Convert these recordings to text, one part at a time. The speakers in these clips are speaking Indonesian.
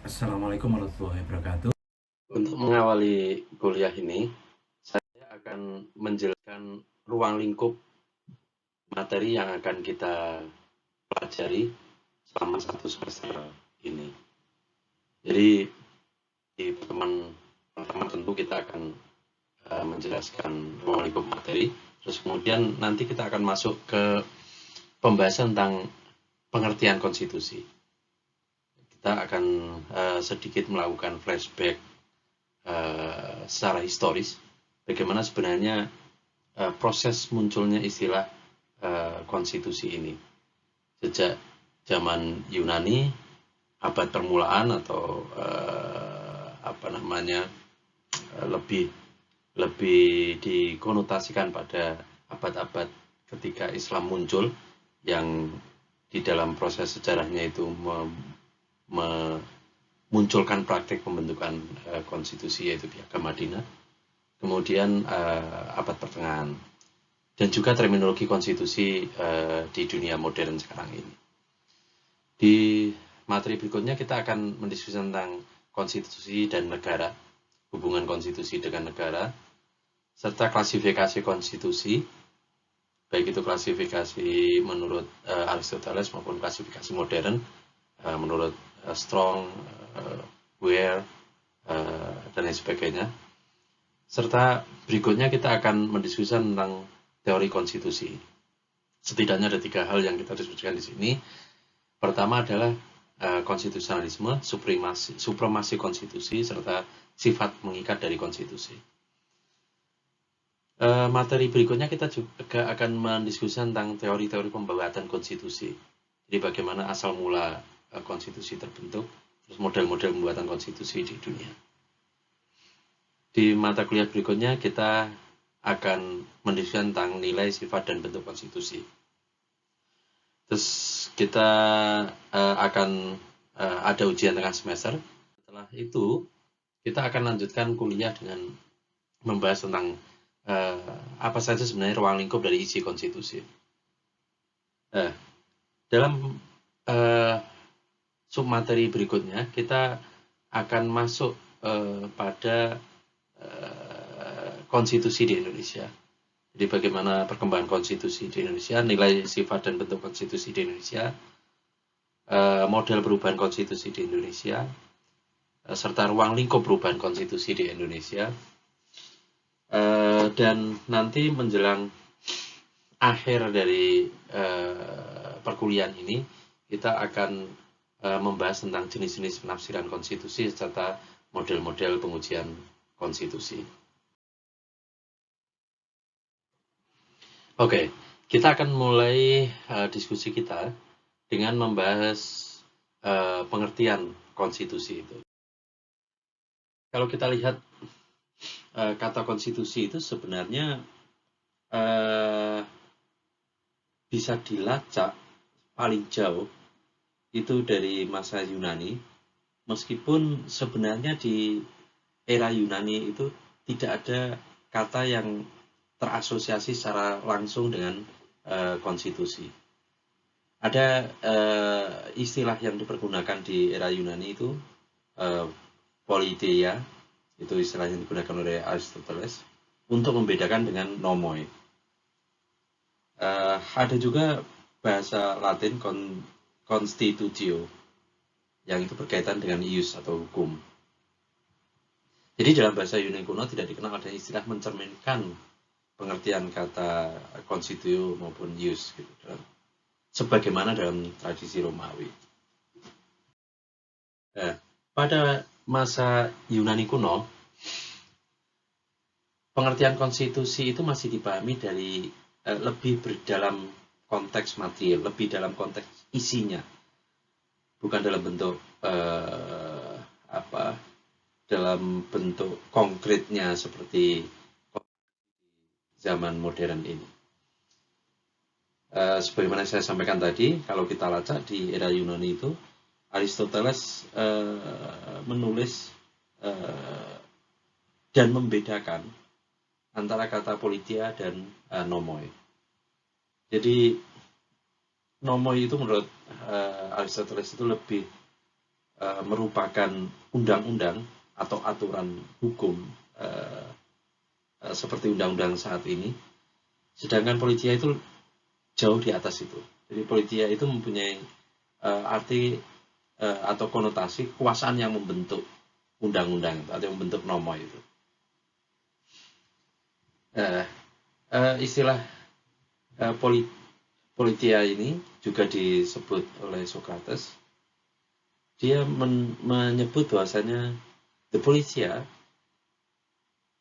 Assalamualaikum warahmatullahi wabarakatuh. Untuk mengawali kuliah ini, saya akan menjelaskan ruang lingkup materi yang akan kita pelajari selama satu semester ini. Jadi di pertemuan pertama tentu kita akan menjelaskan ruang lingkup materi, terus kemudian nanti kita akan masuk ke pembahasan tentang pengertian konstitusi. Kita akan sedikit melakukan flashback secara historis, bagaimana sebenarnya proses munculnya istilah konstitusi ini sejak zaman Yunani, abad permulaan atau lebih lebih dikonotasikan pada abad-abad ketika Islam muncul, yang di dalam proses sejarahnya itu memunculkan praktik pembentukan konstitusi, yaitu Piagam Madinah. Kemudian abad pertengahan, dan juga terminologi konstitusi di dunia modern sekarang ini. Di materi berikutnya kita akan mendiskusikan tentang konstitusi dan negara, hubungan konstitusi dengan negara, serta klasifikasi konstitusi, baik itu klasifikasi menurut Aristoteles maupun klasifikasi modern menurut Strong, Ware, dan lain sebagainya. Serta berikutnya kita akan mendiskusikan tentang teori konstitusi. Setidaknya ada 3 hal yang kita diskusikan di sini. Pertama adalah konstitusionalisme, supremasi konstitusi, serta sifat mengikat dari konstitusi. Materi berikutnya kita juga akan mendiskusikan tentang teori-teori pembuatan konstitusi. Jadi bagaimana asal mula konstitusi terbentuk, terus model-model pembuatan konstitusi di dunia. Di mata kuliah berikutnya kita akan mendiskusikan tentang nilai, sifat, dan bentuk konstitusi. Terus kita akan ada ujian tengah semester. Setelah itu kita akan lanjutkan kuliah dengan membahas tentang apa saja sebenarnya ruang lingkup dari isi konstitusi. Dalam submateri berikutnya kita akan masuk pada konstitusi di Indonesia. Jadi bagaimana perkembangan konstitusi di Indonesia, nilai, sifat, dan bentuk konstitusi di Indonesia, model perubahan konstitusi di Indonesia, serta ruang lingkup perubahan konstitusi di Indonesia. Dan nanti menjelang akhir dari perkuliahan ini, kita akan membahas tentang jenis-jenis penafsiran konstitusi serta model-model pengujian konstitusi. Oke, kita akan mulai diskusi kita dengan membahas pengertian konstitusi itu. Kalau kita lihat kata konstitusi itu sebenarnya bisa dilacak paling jauh itu dari masa Yunani, meskipun sebenarnya di era Yunani itu tidak ada kata yang terasosiasi secara langsung dengan konstitusi. Ada istilah yang dipergunakan di era Yunani itu politeia, itu istilah yang digunakan oleh Aristoteles untuk membedakan dengan nomoi. Ada juga bahasa Latin constitutio yang itu berkaitan dengan ius atau hukum. Jadi dalam bahasa Yunani kuno tidak dikenal ada istilah mencerminkan pengertian kata constitutio maupun ius gitu, sebagaimana dalam tradisi Romawi. Pada masa Yunani kuno, pengertian konstitusi itu masih dipahami dari lebih dalam konteks material, lebih dalam konteks isinya, bukan dalam bentuk dalam bentuk konkretnya seperti zaman modern ini. Sebagaimana saya sampaikan tadi, kalau kita lacak di era Yunani itu, Aristoteles menulis dan membedakan antara kata politia dan nomoi. Jadi nomoi itu menurut Aristoteles itu lebih merupakan undang-undang atau aturan hukum seperti undang-undang saat ini, sedangkan politia itu jauh di atas itu. Jadi politia itu mempunyai arti atau konotasi kekuasaan yang membentuk undang-undang atau yang membentuk norma itu. Istilah politia ini juga disebut oleh Socrates. Dia menyebut bahwasanya the politia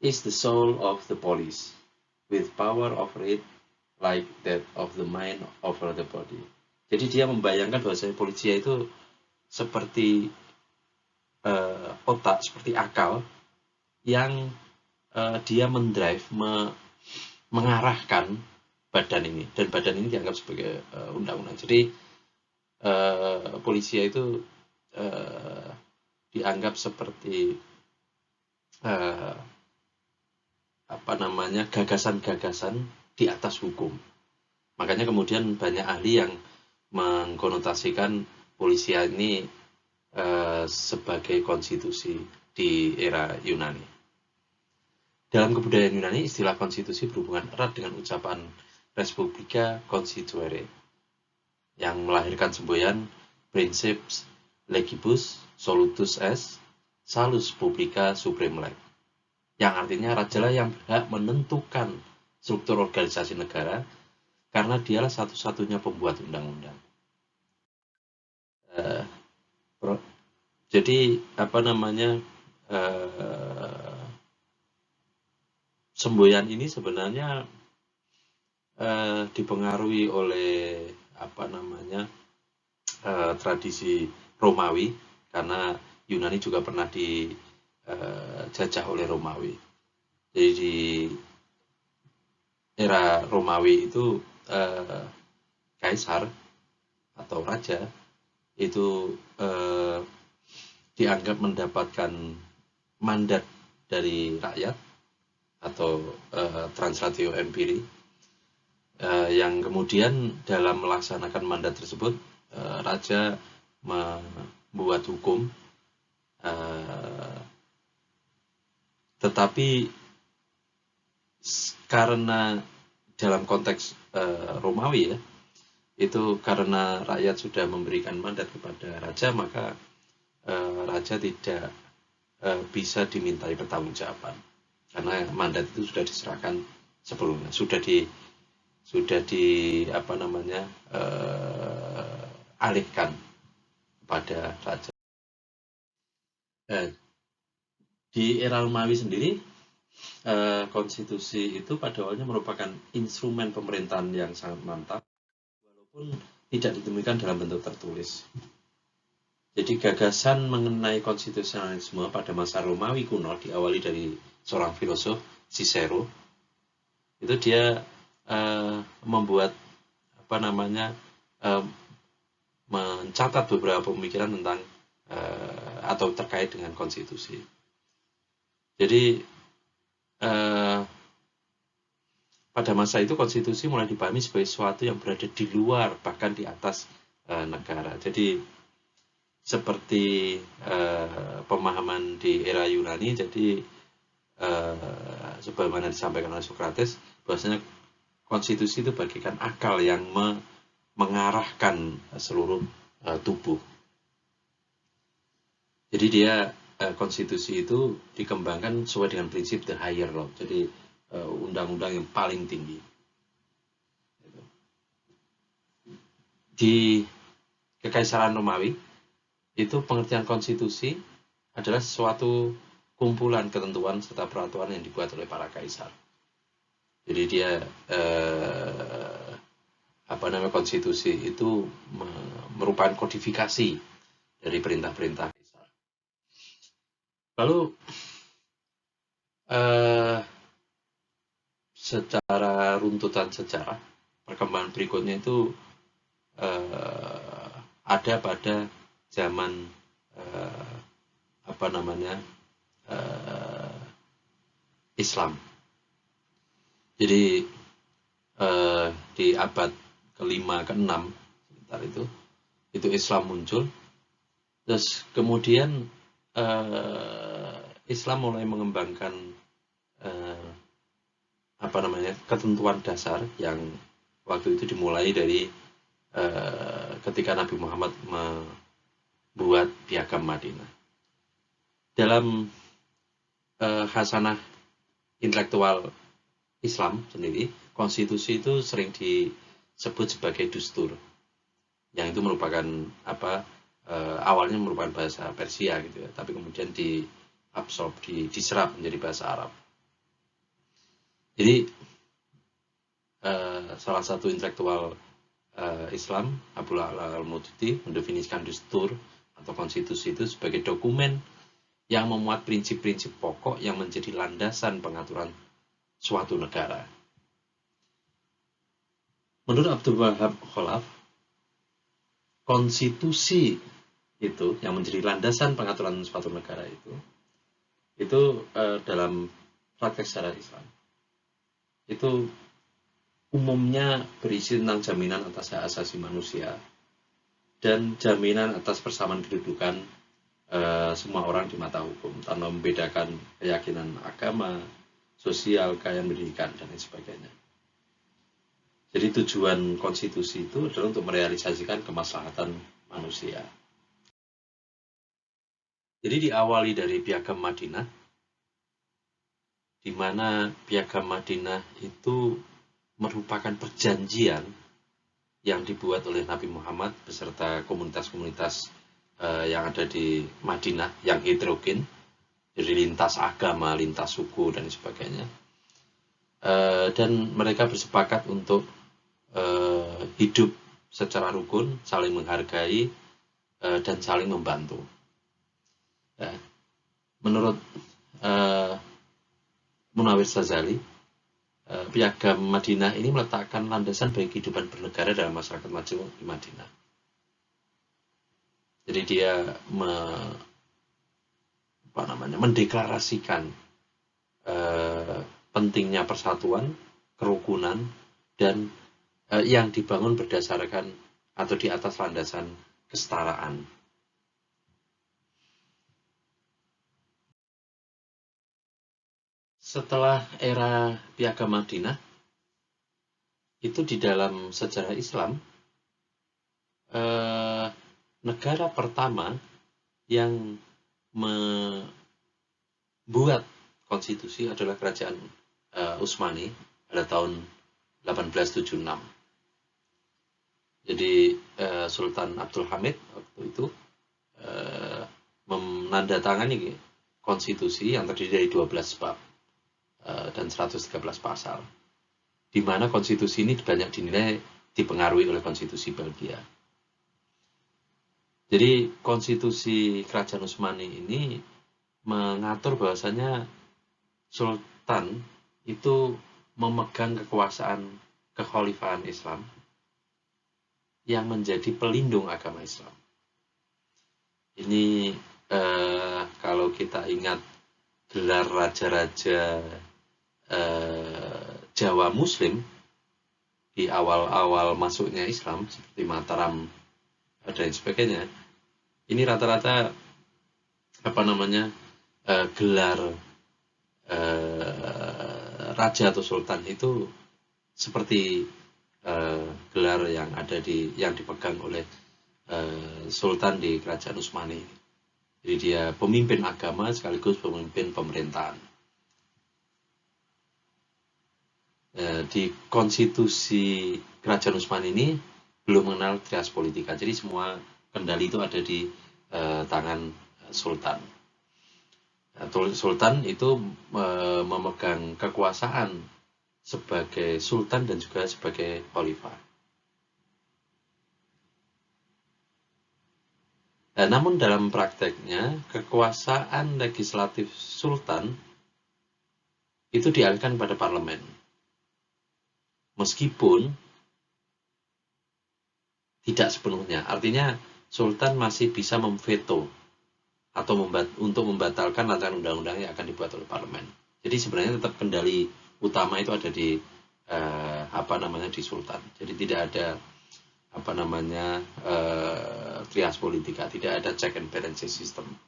is the soul of the police, with power over it like that of the mind over the body. Jadi dia membayangkan bahwasanya politia itu seperti otak, seperti akal yang dia mendrive, mengarahkan badan ini, dan badan ini dianggap sebagai undang-undang. Jadi politia itu dianggap seperti gagasan-gagasan di atas hukum. Makanya kemudian banyak ahli yang mengkonotasikan polisia ini sebagai konstitusi di era Yunani. Dalam kebudayaan Yunani, istilah konstitusi berhubungan erat dengan ucapan Respublica Constituere yang melahirkan semboyan Princeps Legibus Solutus Est Salus Publica Supreme Leg, yang artinya rajalah yang berhak menentukan struktur organisasi negara karena dialah satu-satunya pembuat undang-undang. Jadi semboyan ini sebenarnya dipengaruhi oleh tradisi Romawi, karena Yunani juga pernah dijajah oleh Romawi. Jadi di era Romawi itu kaisar atau raja itu dianggap mendapatkan mandat dari rakyat atau translatio empiri, yang kemudian dalam melaksanakan mandat tersebut raja membuat hukum, tetapi karena dalam konteks Romawi itu karena rakyat sudah memberikan mandat kepada raja, maka raja tidak bisa dimintai pertanggungjawaban karena mandat itu sudah diserahkan sebelumnya, alihkan kepada raja. Di era Romawi sendiri, konstitusi itu pada awalnya merupakan instrumen pemerintahan yang sangat mantap, walaupun tidak ditemukan dalam bentuk tertulis. Jadi gagasan mengenai konstitusionalisme pada masa Romawi kuno diawali dari seorang filosof, Cicero. Itu dia membuat mencatat beberapa pemikiran tentang atau terkait dengan konstitusi. Jadi pada masa itu konstitusi mulai dipahami sebagai sesuatu yang berada di luar, bahkan di atas negara. Jadi seperti pemahaman di era Yunani, jadi sebagaimana disampaikan oleh Socrates, bahwasanya konstitusi itu bagikan akal yang mengarahkan seluruh tubuh. Jadi dia konstitusi itu dikembangkan sesuai dengan prinsip the higher law, jadi undang-undang yang paling tinggi. Di Kekaisaran Romawi itu pengertian konstitusi adalah suatu kumpulan ketentuan serta peraturan yang dibuat oleh para kaisar. Jadi dia konstitusi itu merupakan kodifikasi dari perintah-perintah kaisar. Lalu secara runtutan sejarah, perkembangan berikutnya itu ada pada zaman Islam. Jadi di abad ke-5 ke-6 sekitar itu Islam muncul, Terus kemudian Islam mulai mengembangkan ketentuan dasar yang waktu itu dimulai dari ketika Nabi Muhammad membuat Piagam Madinah. Dalam khasanah intelektual Islam sendiri, konstitusi itu sering disebut sebagai dustur, yang itu merupakan awalnya merupakan bahasa Persia gitu ya, tapi kemudian diabsorb, diserap menjadi bahasa Arab. Jadi salah satu intelektual Islam, Abdul Al-Maududi, mendefinisikan dustur atau konstitusi itu sebagai dokumen yang memuat prinsip-prinsip pokok yang menjadi landasan pengaturan suatu negara. Menurut Abdul Wahab Khalaf, konstitusi itu yang menjadi landasan pengaturan suatu negara itu dalam praktek sejarah Islam itu umumnya berisi tentang jaminan atas hak asasi manusia dan jaminan atas persamaan kedudukan semua orang di mata hukum tanpa membedakan keyakinan agama, sosial, kekayaan pendidikan, dan lain sebagainya. Jadi tujuan konstitusi itu adalah untuk merealisasikan kemaslahatan manusia. Jadi diawali dari Piagam Madinah, di mana Piagam Madinah itu merupakan perjanjian yang dibuat oleh Nabi Muhammad beserta komunitas-komunitas yang ada di Madinah yang heterogen, jadi lintas agama, lintas suku, dan sebagainya. Dan mereka bersepakat untuk hidup secara rukun, saling menghargai, dan saling membantu. Menurut Munawir Ghazali, Piagam Madinah ini meletakkan landasan bagi kehidupan bernegara dalam masyarakat maju di Madinah. Jadi dia mendeklarasikan pentingnya persatuan, kerukunan, dan yang dibangun berdasarkan atau di atas landasan kesetaraan. Setelah era Piagam Madinah, itu di dalam sejarah Islam, negara pertama yang membuat konstitusi adalah Kerajaan Utsmani pada tahun 1876. Jadi Sultan Abdul Hamid waktu itu menandatangani konstitusi yang terdiri dari 12 bab dan 113 pasal, di mana konstitusi ini banyak dinilai dipengaruhi oleh konstitusi Belgia. Jadi konstitusi Kerajaan Utsmani ini mengatur bahwasanya Sultan itu memegang kekuasaan kekhalifahan Islam yang menjadi pelindung agama Islam. Ini kalau kita ingat gelar raja-raja Jawa Muslim di awal-awal masuknya Islam seperti Mataram dan sebagainya, ini rata-rata gelar raja atau sultan itu seperti gelar yang dipegang oleh sultan di Kerajaan Utsmani. Jadi dia pemimpin agama sekaligus pemimpin pemerintahan. Di konstitusi Kerajaan Utsmani ini belum mengenal trias politika, jadi semua kendali itu ada di tangan sultan. Sultan itu memegang kekuasaan sebagai sultan dan juga sebagai khalifah. Namun dalam prakteknya kekuasaan legislatif sultan itu dialihkan pada parlemen. Meskipun tidak sepenuhnya, artinya sultan masih bisa memveto atau untuk membatalkan rancangan undang-undang yang akan dibuat oleh parlemen. Jadi sebenarnya tetap kendali utama itu ada di di sultan. Jadi tidak ada trias politika, tidak ada check and balances system.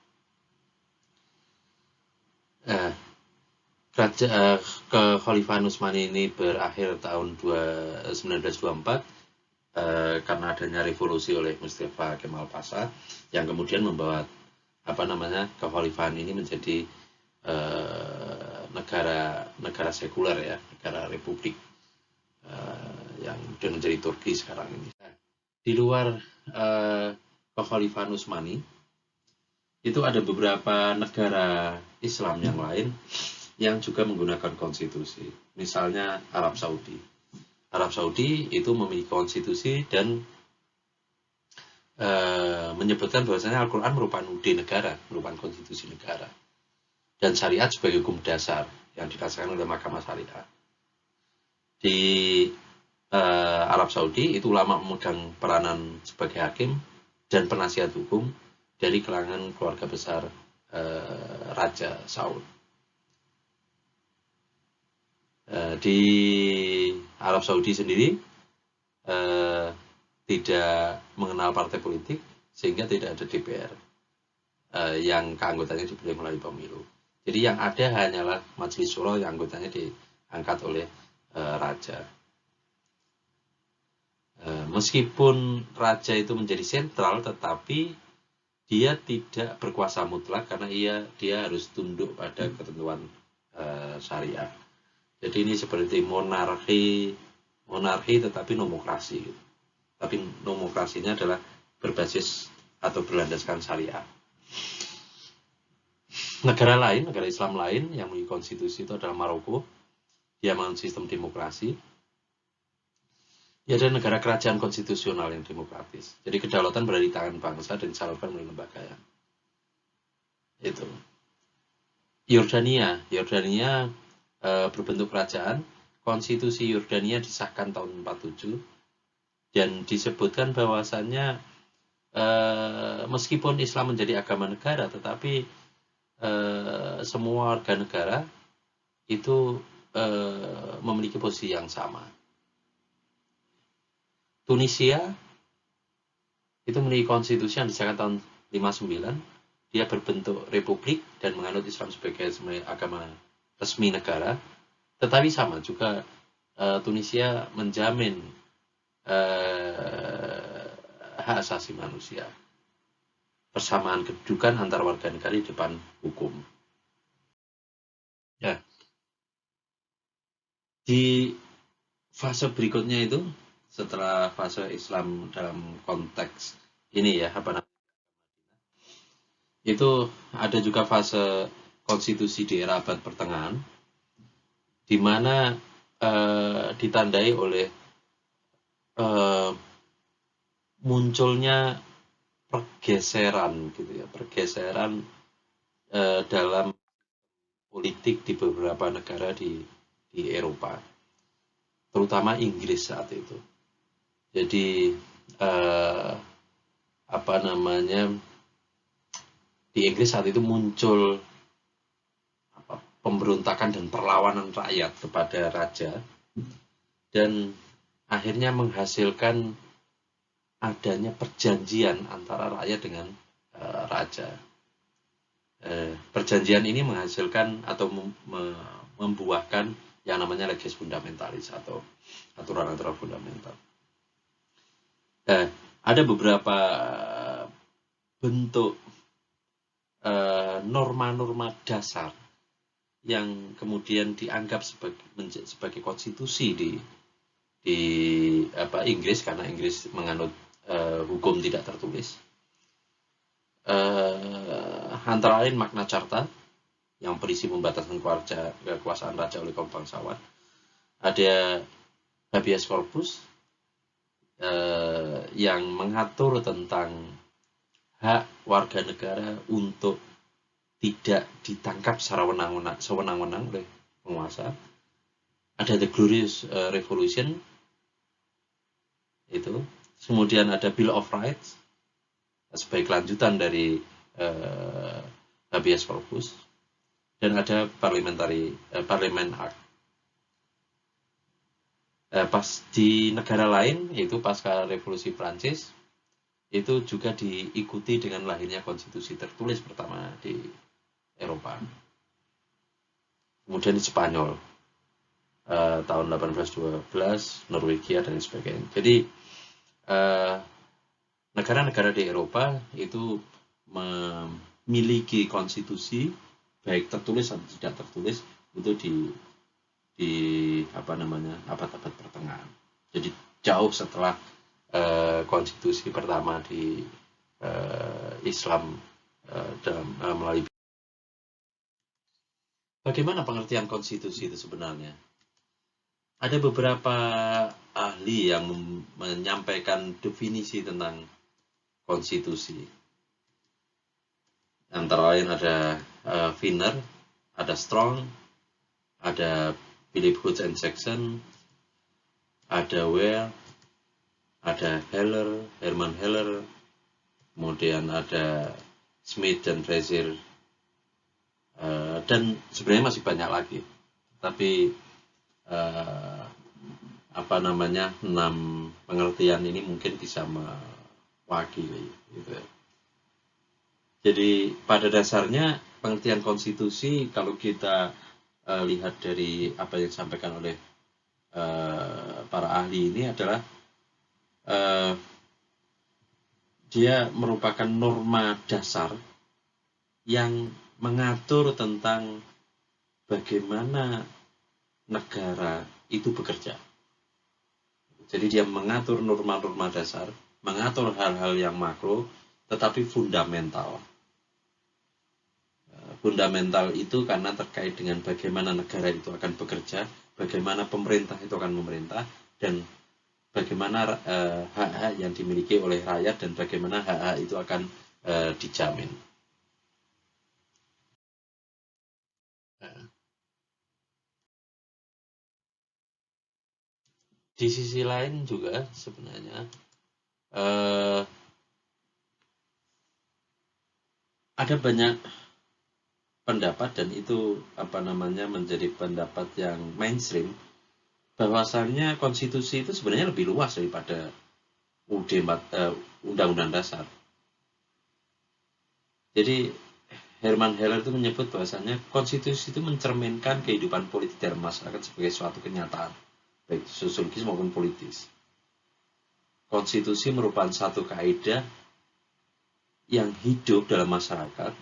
Kekhalifahan Utsmani ini berakhir tahun 1924 karena adanya revolusi oleh Mustafa Kemal Pasha yang kemudian membawa kekhalifahan ini menjadi negara sekuler ya, negara republik yang sudah menjadi Turki sekarang ini. Di luar kekhalifahan Utsmani itu ada beberapa negara Islam yang lain yang juga menggunakan konstitusi. Misalnya Arab Saudi. Arab Saudi itu memiliki konstitusi dan menyebutkan bahwasanya Al-Quran merupakan UUD negara, merupakan konstitusi negara. Dan syariat sebagai hukum dasar yang dilaksanakan oleh Mahkamah Syariah. Di Arab Saudi itu ulama memegang peranan sebagai hakim dan penasihat hukum dari kalangan keluarga besar Raja Saud. Di Arab Saudi sendiri tidak mengenal partai politik sehingga tidak ada DPR yang keanggotanya dipilih melalui pemilu. Jadi yang ada hanyalah Majelis Syuro yang anggotanya diangkat oleh raja. Meskipun raja itu menjadi sentral, tetapi dia tidak berkuasa mutlak karena dia harus tunduk pada ketentuan syariah. Jadi ini seperti monarki tetapi nomokrasi. Tapi nomokrasinya adalah berbasis atau berlandaskan syariah. Negara Islam lain yang memiliki konstitusi itu adalah Maroko. Dia menganut sistem demokrasi. Dia adalah negara kerajaan konstitusional yang demokratis. Jadi kedaulatan berada di tangan bangsa dan disalurkan melalui lembaga. Itu. Yordania berbentuk kerajaan. Konstitusi Yordania disahkan tahun 47 dan disebutkan bahwasannya meskipun Islam menjadi agama negara, tetapi semua warga negara itu memiliki posisi yang sama. Tunisia itu memiliki konstitusi yang disahkan tahun 59. Dia berbentuk republik dan menganut Islam sebagai agama resmi negara. Tetapi sama juga Tunisia menjamin hak asasi manusia, persamaan kedudukan antar warga negara di depan hukum. Ya. Di fase berikutnya itu, setelah fase Islam dalam konteks ini ya, itu ada juga fase konstitusi di era abad pertengahan, di mana ditandai oleh munculnya pergeseran dalam politik di beberapa negara di Eropa, terutama Inggris saat itu. Jadi di Inggris saat itu muncul pemberontakan dan perlawanan rakyat kepada raja, dan akhirnya menghasilkan adanya perjanjian antara rakyat dengan raja. Perjanjian ini menghasilkan atau membuahkan yang namanya leges fundamentalis atau aturan-aturan fundamental. Ada beberapa bentuk norma-norma dasar yang kemudian dianggap sebagai konstitusi di Inggris, karena Inggris menganut hukum tidak tertulis. Antara lain Magna Carta yang berisi pembatasan kekuasaan raja oleh kaum bangsawan. Ada Habeas Corpus yang mengatur tentang hak warga negara untuk tidak ditangkap secara sewenang-wenang oleh penguasa. Ada The Glorious Revolution itu. Kemudian ada Bill of Rights sebagai kelanjutan dari Habeas Corpus, dan ada Parliament Act. Pas di negara lain, yaitu pasca Revolusi Prancis, itu juga diikuti dengan lahirnya konstitusi tertulis pertama di Eropa. Kemudian di Spanyol tahun 1812, Norwegia dan sebagainya. Jadi negara-negara di Eropa itu memiliki konstitusi baik tertulis atau tidak tertulis itu di abad-abad pertengahan. Jadi jauh setelah konstitusi pertama di Islam melalui. Bagaimana pengertian konstitusi itu sebenarnya? Ada beberapa ahli yang menyampaikan definisi tentang konstitusi. Antara lain ada Wiener, ada Strong, ada Philip Hoods and Jackson, ada Ware, ada Heller, Herman Heller, kemudian ada Smith dan Fraser, dan sebenarnya masih banyak lagi. Tapi 6 pengertian ini mungkin bisa mewakili gitu. Jadi pada dasarnya pengertian konstitusi kalau kita lihat dari apa yang disampaikan oleh para ahli ini adalah dia merupakan norma dasar yang mengatur tentang bagaimana negara itu bekerja. Jadi dia mengatur norma-norma dasar, mengatur hal-hal yang makro, tetapi fundamental. Fundamental itu karena terkait dengan bagaimana negara itu akan bekerja, bagaimana pemerintah itu akan memerintah, dan bagaimana hak-hak yang dimiliki oleh rakyat dan bagaimana hak-hak itu akan dijamin. Di sisi lain juga sebenarnya ada banyak pendapat dan itu menjadi pendapat yang mainstream bahwasannya konstitusi itu sebenarnya lebih luas daripada Undang-Undang Dasar. Jadi Herman Heller itu menyebut bahwasannya konstitusi itu mencerminkan kehidupan politik dalam masyarakat sebagai suatu kenyataan, baik sosiologis maupun politis. Konstitusi merupakan satu kaidah yang hidup dalam masyarakat.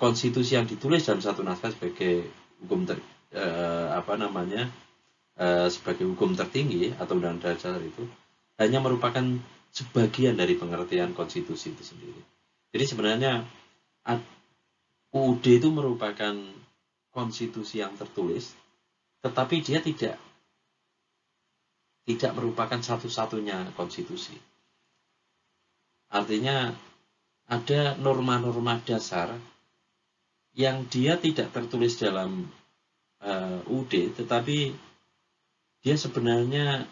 Konstitusi yang ditulis dalam satu naskah sebagai hukum sebagai hukum tertinggi atau undang-undang dasar itu hanya merupakan sebagian dari pengertian konstitusi itu sendiri. Jadi sebenarnya UUD itu merupakan konstitusi yang tertulis, tetapi dia tidak merupakan satu-satunya konstitusi. Artinya ada norma-norma dasar yang dia tidak tertulis dalam UUD, tetapi dia sebenarnya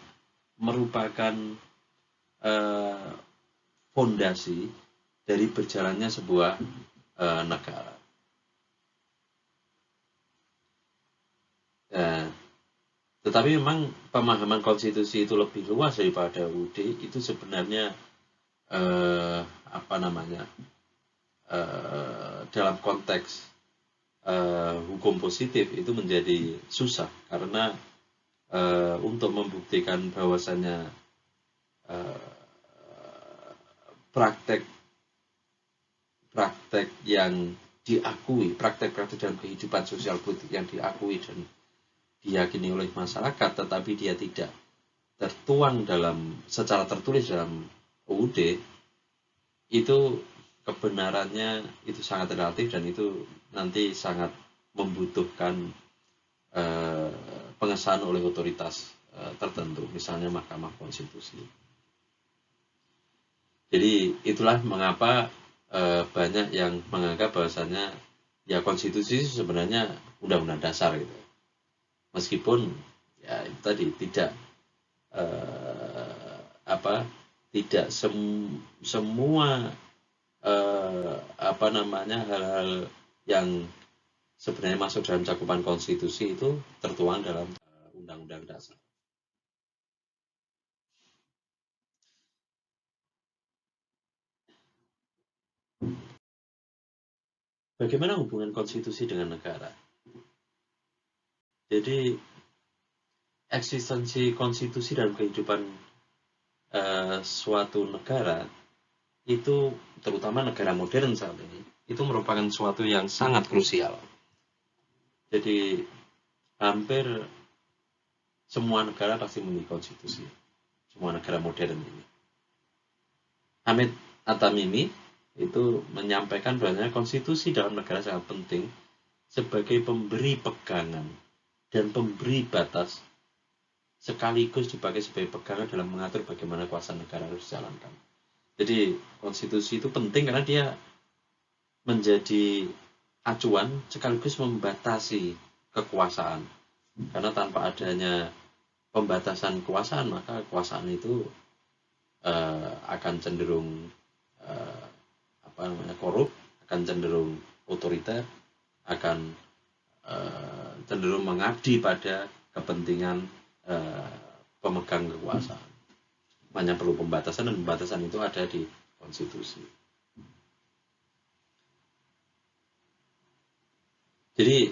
merupakan fondasi dari berjalannya sebuah negara. Tetapi memang pemahaman konstitusi itu lebih luas daripada UUD, itu sebenarnya dalam konteks hukum positif itu menjadi susah karena untuk membuktikan bahwasannya praktek yang diakui, praktek-praktek dalam kehidupan sosial politik yang diakui dan diyakini oleh masyarakat, tetapi dia tidak tertuang secara tertulis dalam UUD, itu kebenarannya itu sangat relatif dan itu nanti sangat membutuhkan pengesahan oleh otoritas tertentu, misalnya Mahkamah Konstitusi. Jadi itulah mengapa banyak yang menganggap bahwasannya ya konstitusi sebenarnya undang-undang dasar gitu. Meskipun ya itu tadi tidak semua hal-hal yang sebenarnya masuk dalam cakupan konstitusi itu tertuang dalam undang-undang dasar. Bagaimana hubungan konstitusi dengan negara? Jadi, eksistensi konstitusi dalam kehidupan suatu negara itu, terutama negara modern saat ini, itu merupakan suatu yang sangat krusial. Jadi, hampir semua negara pasti memiliki konstitusi. Semua negara modern ini. Hamid At-Tamimi itu menyampaikan bahwa konstitusi dalam negara sangat penting sebagai pemberi pegangan dan pemberi batas, sekaligus dipakai sebagai pegangan dalam mengatur bagaimana kuasa negara harus dijalankan. Jadi konstitusi itu penting karena dia menjadi acuan sekaligus membatasi kekuasaan. Karena tanpa adanya pembatasan kekuasaan, maka kekuasaan itu akan cenderung korup, akan cenderung otoriter, akan cenderung mengabdi pada kepentingan pemegang kekuasaan. Hanya perlu pembatasan, dan pembatasan itu ada di konstitusi. Jadi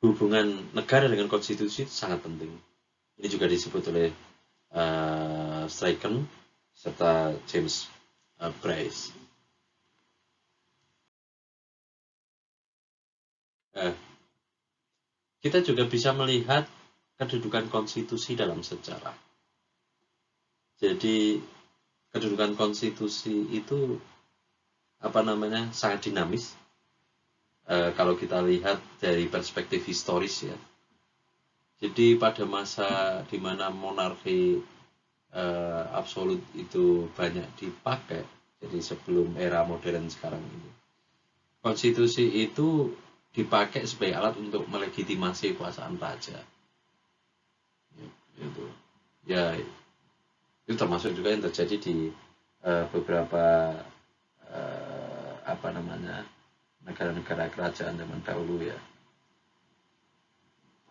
hubungan negara dengan konstitusi itu sangat penting. Ini juga disebut oleh Strachan serta James Bryce. Kita juga bisa melihat kedudukan konstitusi dalam sejarah. Jadi kedudukan konstitusi itu sangat dinamis. Kalau kita lihat dari perspektif historis ya. Jadi pada masa di mana monarki absolut itu banyak dipakai, jadi sebelum era modern sekarang ini, konstitusi itu dipakai sebagai alat untuk melegitimasi kekuasaan raja. Itu termasuk juga yang terjadi di beberapa negara-negara kerajaan zaman dahulu ya.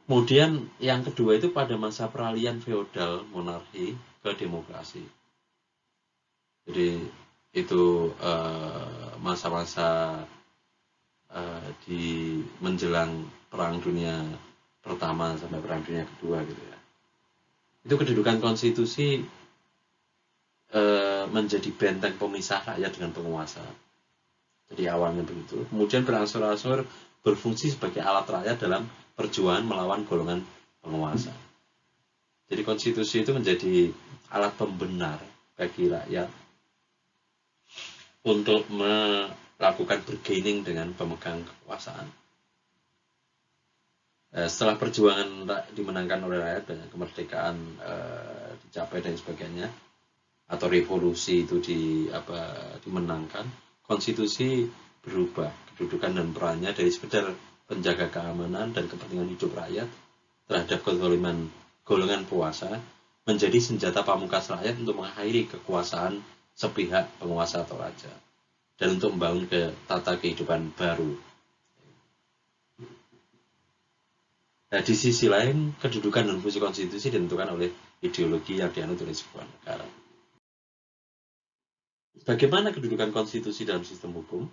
Kemudian yang kedua itu pada masa peralihan feodal monarki ke demokrasi. Jadi itu masa-masa di menjelang Perang Dunia Pertama sampai Perang Dunia Kedua gitu ya. Itu kedudukan konstitusi menjadi benteng pemisah rakyat dengan penguasa. Jadi awalnya begitu. Kemudian berangsur-angsur berfungsi sebagai alat rakyat dalam perjuangan melawan golongan penguasa. Jadi konstitusi itu menjadi alat pembenar bagi rakyat untuk melakukan bargaining dengan pemegang kekuasaan. Setelah perjuangan dimenangkan oleh rakyat, banyak kemerdekaan dicapai dan sebagainya, atau revolusi itu dimenangkan, konstitusi berubah kedudukan dan perannya dari sekedar penjaga keamanan dan kepentingan hidup rakyat terhadap kezaliman golongan penguasa menjadi senjata pamungkas rakyat untuk mengakhiri kekuasaan sepihak penguasa atau raja dan untuk membangun ke tata kehidupan baru. Nah, di sisi lain, kedudukan dan fungsi konstitusi ditentukan oleh ideologi yang dianut oleh sebuah negara. Bagaimana kedudukan konstitusi dalam sistem hukum?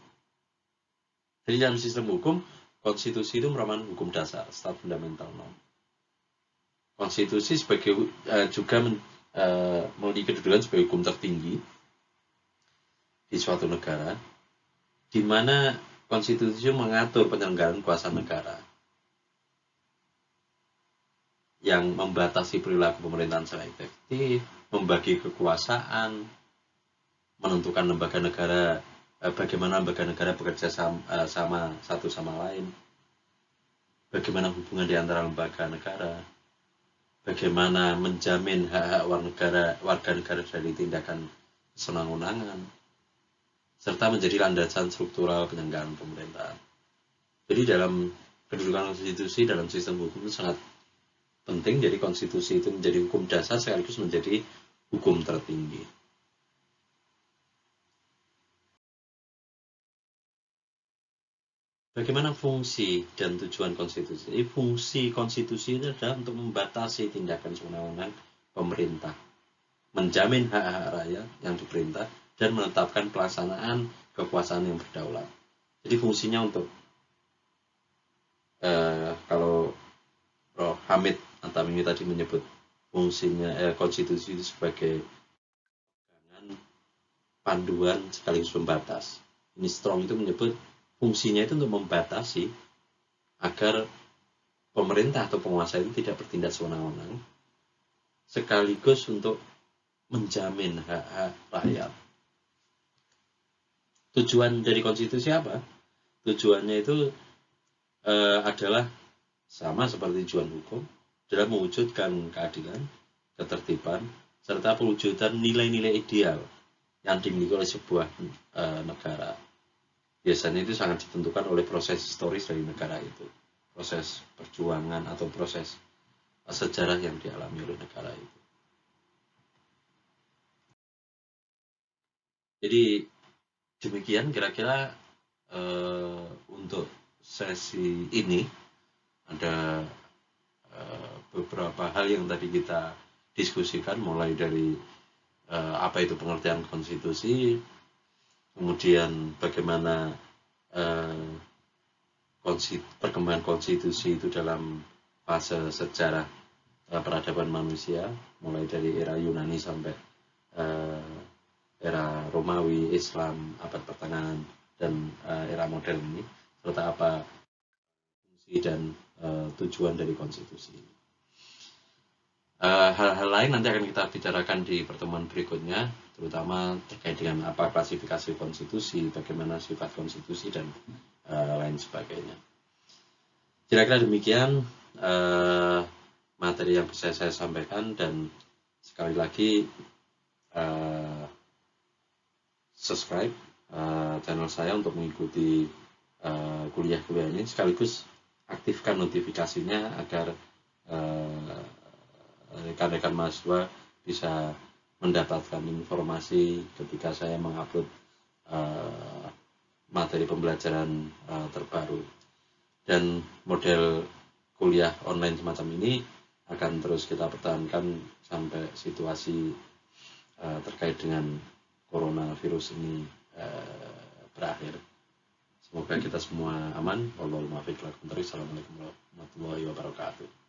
Jadi dalam sistem hukum, konstitusi itu merupakan hukum dasar, stat fundamental norm. Konstitusi juga memiliki kedudukan sebagai hukum tertinggi di suatu negara, di mana konstitusi mengatur penyelenggaraan kuasa negara yang membatasi perilaku pemerintahan secara efektif, membagi kekuasaan, menentukan lembaga negara, bagaimana lembaga negara bekerja sama satu sama lain, bagaimana hubungan di antara lembaga negara, bagaimana menjamin hak-hak warga negara dari tindakan kesenang-wenangan, serta menjadi landasan struktural penyelenggaraan pemerintahan. Jadi dalam kedudukan konstitusi dalam sistem hukum itu sangat penting. Jadi konstitusi itu menjadi hukum dasar sekaligus menjadi hukum tertinggi. Bagaimana fungsi dan tujuan konstitusi? Fungsi konstitusi itu adalah untuk membatasi tindakan sewenang-wenang pemerintah, menjamin hak-hak rakyat yang diperintah, dan menetapkan pelaksanaan kekuasaan yang berdaulat. Jadi fungsinya untuk kalau Prof. Hamid Antamimi tadi menyebut fungsinya konstitusi itu sebagai panduan sekaligus pembatas. Ini Strong itu menyebut fungsinya itu untuk membatasi agar pemerintah atau penguasa itu tidak bertindak sewenang-wenang, sekaligus untuk menjamin hak-hak rakyat. Tujuan dari konstitusi apa? Tujuannya itu adalah sama seperti tujuan hukum, dalam mewujudkan keadilan, ketertiban, serta pewujudan nilai-nilai ideal yang dimiliki oleh sebuah negara. Biasanya itu sangat ditentukan oleh proses historis dari negara itu, proses perjuangan atau proses sejarah yang dialami oleh negara itu. Jadi demikian kira-kira untuk sesi ini ada beberapa hal yang tadi kita diskusikan, mulai dari apa itu pengertian konstitusi, kemudian bagaimana perkembangan konstitusi itu dalam fase sejarah peradaban manusia, mulai dari era Yunani sampai era Romawi, Islam, abad pertengahan, dan era modern ini, serta apa fungsi dan tujuan dari konstitusi ini. Hal-hal lain nanti akan kita bicarakan di pertemuan berikutnya, terutama terkait dengan apa klasifikasi konstitusi, bagaimana sifat konstitusi, dan lain sebagainya. Kira-kira demikian materi yang bisa saya sampaikan, dan sekali lagi subscribe channel saya untuk mengikuti kuliah-kuliah ini, sekaligus aktifkan notifikasinya agar rekan-rekan mahasiswa bisa mendapatkan informasi ketika saya mengupload materi pembelajaran terbaru. Dan model kuliah online semacam ini akan terus kita pertahankan sampai situasi terkait dengan coronavirus ini berakhir. Semoga kita semua aman. Wallahul muwaffiq. Assalamualaikum warahmatullahi wabarakatuh.